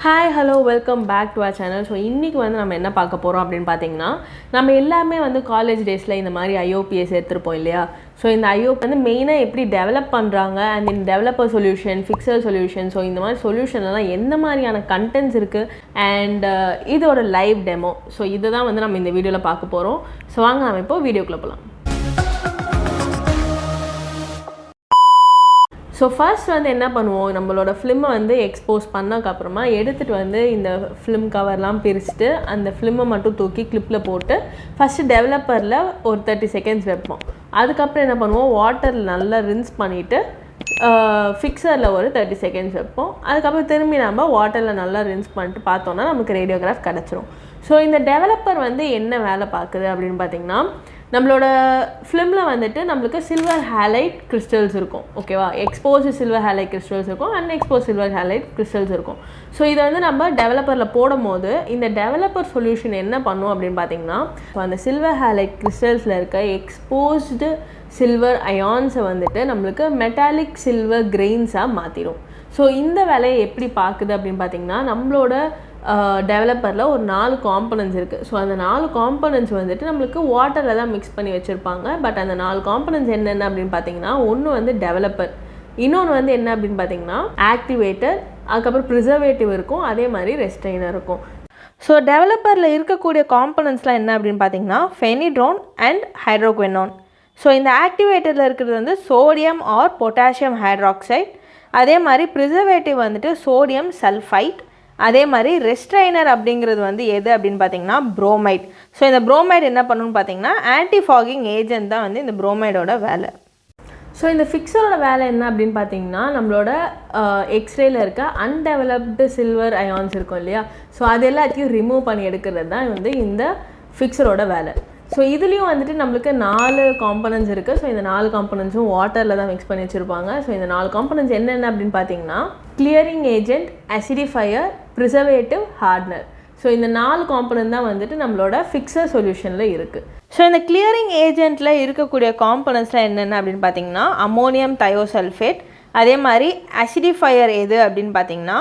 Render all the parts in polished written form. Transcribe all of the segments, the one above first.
Hi, hello, welcome back to our channel. So இன்னைக்கு வந்து நம்ம என்ன பார்க்க போறோம் அப்படினு பாத்தீங்கன்னா நம்ம எல்லாமே வந்து காலேஜ் டேஸ்ல இந்த மாதிரி IOPA சேர்த்திருப்போம் இல்லையா. So இந்த IOPA வந்து மெயினா எப்படி டெவலப் பண்றாங்க and in developer solution, fixer solution, so இந்த மாதிரி சொல்யூஷன் எல்லாம் என்ன மாதிரியான கண்டென்ட்ஸ் இருக்கு and இதோட லைவ் டெமோ. So இத தான் வந்து நம்ம இந்த வீடியோல பார்க்க போறோம். So வாங்க நாம இப்போ வீடியோக்குள்ள போலாம். So first வந்து என்ன பண்ணுவோம் நம்மளோட ஃபிலிமை வந்து எக்ஸ்போஸ் பண்ணதுக்கு அப்புறமா எடுத்துட்டு வந்து இந்த ஃபிலிம் கவர்லாம் பிரிச்சுட்டு அந்த ஃபிலிமை மட்டும் தூக்கி கிளிப்பில் போட்டு ஃபஸ்ட்டு டெவலப்பரில் ஒரு 30 செகண்ட்ஸ் வைப்போம். அதுக்கப்புறம் என்ன பண்ணுவோம் வாட்டரில் நல்லா ரின்ஸ் பண்ணிவிட்டு ஃபிக்சரில் ஒரு 30 செகண்ட்ஸ் வைப்போம். அதுக்கப்புறம் திரும்பி நம்ம வாட்டரில் நல்லா ரின்ஸ் பண்ணிட்டு பார்த்தோன்னா நமக்கு ரேடியோகிராஃப் கிடச்சிரும். ஸோ இந்த டெவலப்பர் வந்து என்ன வேலை பார்க்குது அப்படின்னு பார்த்திங்கன்னா நம்மளோட ஃபிலிமில் வந்துட்டு நம்மளுக்கு சில்வர் ஹேலைட் கிறிஸ்டல்ஸ் இருக்கும் ஓகேவா. எக்ஸ்போஸ்டு சில்வர் ஹேலைட் கிறிஸ்டல்ஸ் இருக்கும், அன்எக்ஸ்போஸ் சில்வர் ஹேலைட் கிறிஸ்டல்ஸ் இருக்கும். ஸோ இதை வந்து நம்ம டெவலப்பரில் போடும் போது இந்த டெவலப்பர் சொல்யூஷன் என்ன பண்ணும் அப்படின்னு பார்த்தீங்கன்னா அந்த சில்வர் ஹேலைட் கிறிஸ்டல்ஸில் இருக்க எக்ஸ்போஸ்டு சில்வர் அயான்ஸை வந்துட்டு நம்மளுக்கு மெட்டாலிக் சில்வர் கிரெயின்ஸாக மாற்றிடும். ஸோ இந்த வேலையை எப்படி பார்க்குது அப்படின்னு பார்த்தீங்கன்னா நம்மளோட டெவலப்பரில் ஒரு 4 காம்பனன்ட்ஸ் இருக்குது. ஸோ அந்த 4 காம்பனன்ட்ஸ் வந்துட்டு நம்மளுக்கு வாட்டரில் தான் மிக்ஸ் பண்ணி வச்சுருப்பாங்க. பட் அந்த 4 காம்பனன்ட்ஸ் என்னென்ன அப்படின்னு பார்த்தீங்கன்னா ஒன்று வந்து டெவலப்பர், இன்னொன்று வந்து என்ன அப்படின்னு பார்த்தீங்கன்னா ஆக்டிவேட்டர், அதுக்கப்புறம் ப்ரிசர்வேட்டிவ் இருக்கும், அதே மாதிரி ரெஸ்ட்ரெய்னர் இருக்கும். ஸோ டெவலப்பரில் இருக்கக்கூடிய காம்பனன்ட்ஸ்லாம் என்ன அப்படின்னு பார்த்தீங்கன்னா ஃபெனிட்ரோன் அண்ட் ஹைட்ரோகுவினோன். ஸோ இந்த ஆக்டிவேட்டரில் இருக்கிறது வந்து சோடியம் ஆர் பொட்டாசியம் ஹைட்ராக்சைட், அதே மாதிரி ப்ரிசர்வேட்டிவ் வந்துட்டு சோடியம் சல்ஃபைட், அதே மாதிரி ரெஸ்ட்ரைனர் அப்படிங்கிறது வந்து எது அப்படின்னு பார்த்தீங்கன்னா புரோமைட். ஸோ இந்த புரோமைட் என்ன பண்ணணும்னு பார்த்தீங்கன்னா ஆன்டி ஃபாகிங் ஏஜென்ட் தான் வந்து இந்த புரோமைடோட வேலை. ஸோ இந்த ஃபிக்ஸரோட வேலை என்ன அப்படின்னு பார்த்தீங்கன்னா நம்மளோட எக்ஸ்ரேயில் இருக்க அன்டெவலப்டு சில்வர் அயான்ஸ் இருக்கும் இல்லையா, ஸோ அது எல்லாத்தையும் ரிமூவ் பண்ணி எடுக்கிறது தான் வந்து இந்த ஃபிக்ஸரோட வேலை. ஸோ இதுலேயும் வந்துட்டு நம்மளுக்கு 4 காம்பனன்ட்ஸ் இருக்குது. ஸோ இந்த 4 காம்பனன்ட்ஸும் வாட்டரில் தான் மிக்ஸ் பண்ணி வச்சுருப்பாங்க. ஸோ இந்த 4 காம்பனன்ட்ஸ் என்னென்ன அப்படின்னு பார்த்தீங்கன்னா clearing agent, acidifier, preservative, hardener. So இந்த 4 காம்பனன்ட் தான் வந்துட்டு நம்மளோட ஃபிக்ஸர் சொல்யூஷனில் இருக்குது. ஸோ இந்த கிளியரிங் ஏஜென்ட்டில் இருக்கக்கூடிய காம்பனன்ட்ஸ்லாம் என்னென்ன அப்படின்னு பார்த்தீங்கன்னா அமோனியம் தயோசல்ஃபேட், அதே மாதிரி அசிடிஃபையர் எது அப்படின்னு பார்த்தீங்கன்னா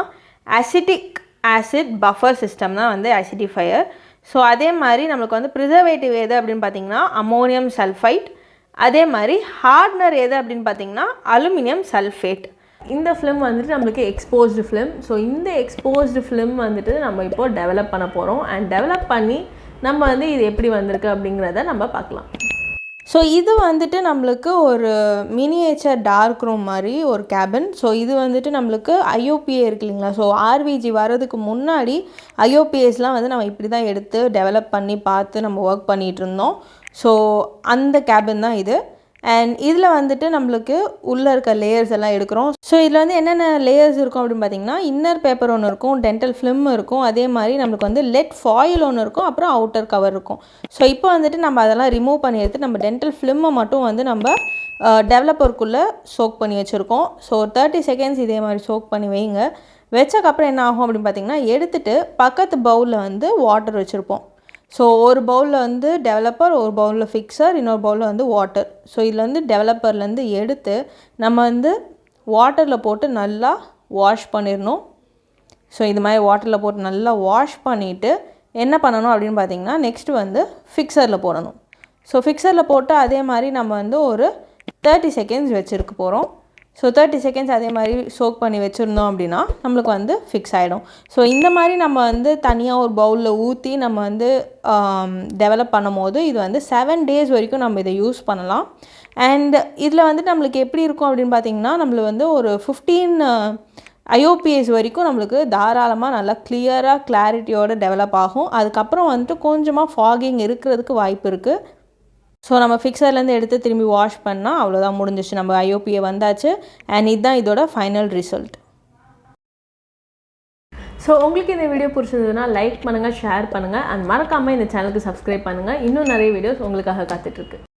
அசிட்டிக் ஆசிட் பஃபர் சிஸ்டம் தான் வந்து அசிடிஃபையர். ஸோ அதே மாதிரி நம்மளுக்கு வந்து ப்ரிசர்வேட்டிவ் எது அப்படின்னு பார்த்தீங்கன்னா அமோனியம் சல்ஃபைட், அதே மாதிரி ஹார்ட்னர் எது அப்படின்னு பார்த்தீங்கன்னா அலுமினியம் சல்ஃபேட். இந்த ஃபிலிம் வந்துட்டு நம்மளுக்கு எக்ஸ்போஸ்டு ஃபிலிம். ஸோ இந்த எக்ஸ்போஸ்டு ஃபிலிம் வந்துட்டு நம்ம இப்போது டெவலப் பண்ண போகிறோம் அண்ட் டெவலப் பண்ணி நம்ம வந்து இது எப்படி வந்திருக்கு அப்படிங்கிறத நம்ம பார்க்கலாம். ஸோ இது வந்துட்டு நம்மளுக்கு ஒரு மினியேச்சர் டார்க் ரூம் மாதிரி ஒரு கேபின். ஸோ இது வந்துட்டு நம்மளுக்கு IOPA இருக்கு இல்லைங்களா, ஸோ RVG வர்றதுக்கு முன்னாடி IOPAஸ்லாம் வந்து நம்ம இப்படி தான் எடுத்து டெவலப் பண்ணி பார்த்து நம்ம ஒர்க் பண்ணிகிட்டு இருந்தோம். ஸோ அந்த கேபின் தான் இது. அண்ட் இதில் வந்துட்டு நம்மளுக்கு உள்ளே இருக்க லேயர்ஸ் எல்லாம் எடுக்கிறோம். ஸோ இதில் வந்து என்னென்ன லேயர்ஸ் இருக்கும் அப்படின்னு பார்த்தீங்கன்னா இன்னர் பேப்பர் ஒன்று இருக்கும், டென்டல் ஃபிலிம் இருக்கும், அதே மாதிரி நம்மளுக்கு வந்து லெட் ஃபாயில் ஒன்று இருக்கும், அப்புறம் அவுட்டர் கவர் இருக்கும். ஸோ இப்போ வந்துட்டு நம்ம அதெல்லாம் ரிமூவ் பண்ணி எடுத்து நம்ம டென்டல் ஃபிலிம்மை மட்டும் வந்து நம்ம டெவலப்பருக்குள்ளே சோக் பண்ணி வச்சுருக்கோம். ஸோ 30 செகண்ட்ஸ் இதே மாதிரி சோக் பண்ணி வைங்க. வச்சக்கப்புறம் என்ன ஆகும் அப்படின்னு பார்த்தீங்கன்னா எடுத்துகிட்டு பக்கத்து பவுலில் வந்து வாட்டர் வச்சுருப்போம். ஸோ ஒரு பவுலில் வந்து டெவலப்பர், ஒரு பவுலில் ஃபிக்ஸர், இன்னொரு பவுலில் வந்து வாட்டர். ஸோ இதில் வந்து டெவலப்பர்லேருந்து எடுத்து நம்ம வந்து வாட்டரில் போட்டு நல்லா வாஷ் பண்ணிடணும். ஸோ இது மாதிரி வாட்டரில் போட்டு நல்லா வாஷ் பண்ணிவிட்டு என்ன பண்ணணும் அப்படின்னு பார்த்தீங்கன்னா நெக்ஸ்ட்டு வந்து ஃபிக்ஸரில் போடணும். ஸோ ஃபிக்ஸரில் போட்டு அதே மாதிரி நம்ம வந்து ஒரு 30 செகண்ட்ஸ் வச்சுருக்க போகிறோம். ஸோ 30 செகண்ட்ஸ் அதே மாதிரி சோக் பண்ணி வச்சுருந்தோம் அப்படின்னா நம்மளுக்கு வந்து ஃபிக்ஸ் ஆகிடும். ஸோ இந்த மாதிரி நம்ம வந்து தனியாக ஒரு பவுலில் ஊற்றி நம்ம வந்து டெவலப் பண்ணும் போது இது வந்து 7 டேஸ் வரைக்கும் நம்ம இதை யூஸ் பண்ணலாம். அண்ட் இதில் வந்துட்டு நம்மளுக்கு எப்படி இருக்கும் அப்படின்னு பார்த்தீங்கன்னா நம்மளுக்கு வந்து ஒரு 15 IOPAs வரைக்கும் நம்மளுக்கு தாராளமாக நல்லா கிளியராக கிளாரிட்டியோடு டெவலப் ஆகும். அதுக்கப்புறம் வந்துட்டு கொஞ்சமாக ஃபாகிங் இருக்கிறதுக்கு வாய்ப்பு இருக்குது. ஸோ நம்ம ஃபிக்ஸர்லேருந்து எடுத்து திரும்பி வாஷ் பண்ணால் அவ்வளோதான், முடிஞ்சிச்சு, நம்ம IOPA வந்தாச்சு. அண்ட் இதுதான் இதோட ஃபைனல் ரிசல்ட். ஸோ உங்களுக்கு இந்த வீடியோ பிடிச்சதுன்னா லைக் பண்ணுங்கள், ஷேர் பண்ணுங்கள் அண்ட் மறக்காமல் இந்த சேனலுக்கு சப்ஸ்கிரைப் பண்ணுங்கள். இன்னும் நிறைய வீடியோஸ் உங்களுக்காக காத்துட்ருக்கு.